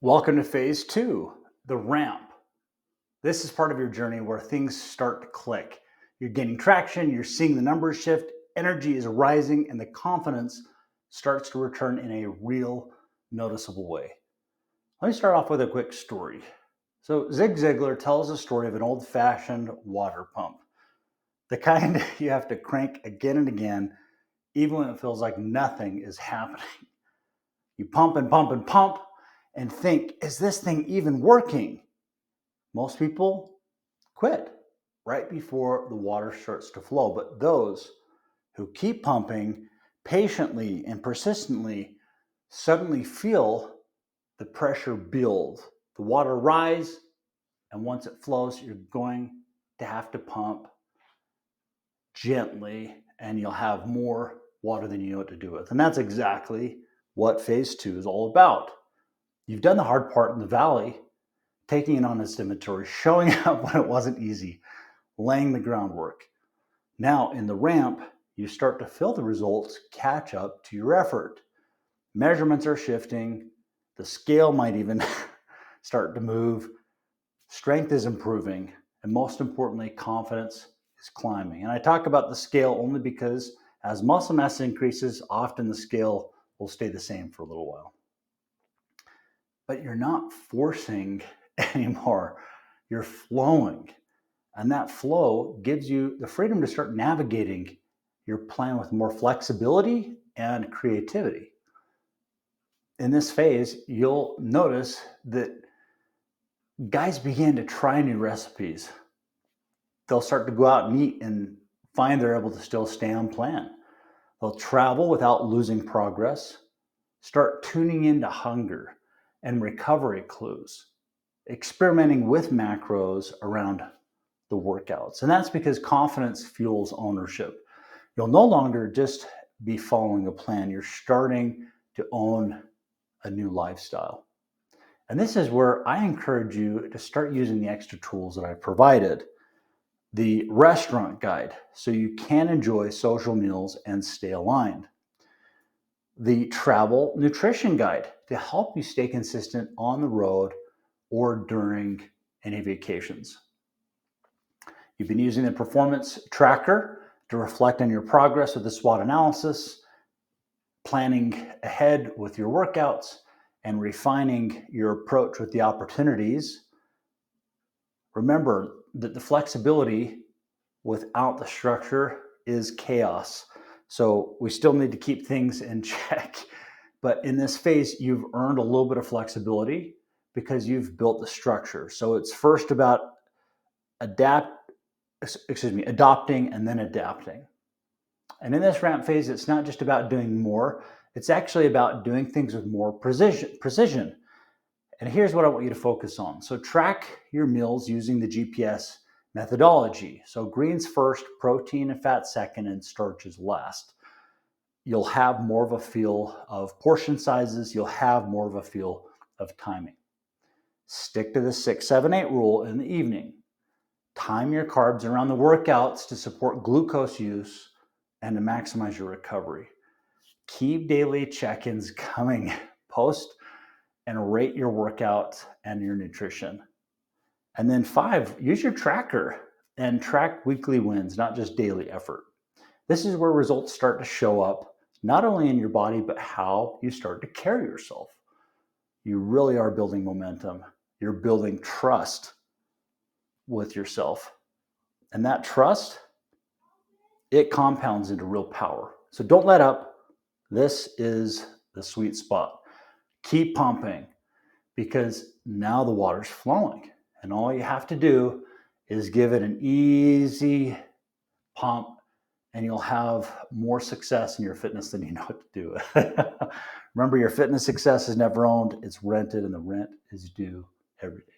Welcome to phase two, the ramp. This is part of your journey where things start to click. You're gaining traction, you're seeing the numbers shift, energy is rising, and the confidence starts to return in a real, noticeable way. Let me start off with a quick story. So, Zig Ziglar tells the story of an old fashioned water pump, the kind you have to crank again and again, even when it feels like nothing is happening. You pump and pump and pump and think, is this thing even working? Most people quit right before the water starts to flow. But those who keep pumping patiently and persistently suddenly feel the pressure build, the water rise, and once it flows, you're going to have to pump gently and you'll have more water than you know what to do with. And that's exactly what phase two is all about. You've done the hard part in the valley, taking an honest inventory, showing up when it wasn't easy, laying the groundwork. Now in the ramp, you start to feel the results catch up to your effort. Measurements are shifting, the scale might even start to move, strength is improving, and most importantly, confidence is climbing. And I talk about the scale only because as muscle mass increases, often the scale will stay the same for a little while. But you're not forcing anymore, you're flowing. And that flow gives you the freedom to start navigating your plan with more flexibility and creativity. In this phase, you'll notice that guys begin to try new recipes. They'll start to go out and eat and find they're able to still stay on plan. They'll travel without losing progress, start tuning into hunger and recovery clues, experimenting with macros around the workouts. And that's because confidence fuels ownership. You'll no longer just be following a plan, you're starting to own a new lifestyle. And this is where I encourage you to start using the extra tools that I provided. The restaurant guide, so you can enjoy social meals and stay aligned. The travel nutrition guide to help you stay consistent on the road or during any vacations. You've been using the performance tracker to reflect on your progress with the SWOT analysis, planning ahead with your workouts, and refining your approach with the opportunities. Remember that the flexibility without the structure is chaos. So we still need to keep things in check. But in this phase, you've earned a little bit of flexibility because you've built the structure. So it's first about adopting and then adapting. And in this ramp phase, it's not just about doing more, it's actually about doing things with more precision. And here's what I want you to focus on. So track your meals using the GPS methodology. So greens first, protein and fat second, and starches last. You'll have more of a feel of portion sizes. You'll have more of a feel of timing. Stick to the 6-7-8 rule in the evening. Time your carbs around the workouts to support glucose use and to maximize your recovery. Keep daily check-ins coming. Post and rate your workout and your nutrition. And then 5, use your tracker and track weekly wins, not just daily effort. This is where results start to show up, not only in your body, but how you start to carry yourself. You really are building momentum. You're building trust with yourself. And that trust, it compounds into real power. So don't let up. This is the sweet spot. Keep pumping because now the water's flowing. And all you have to do is give it an easy pump and you'll have more success in your fitness than you know what to do. Remember, your fitness success is never owned, it's rented, and the rent is due every day.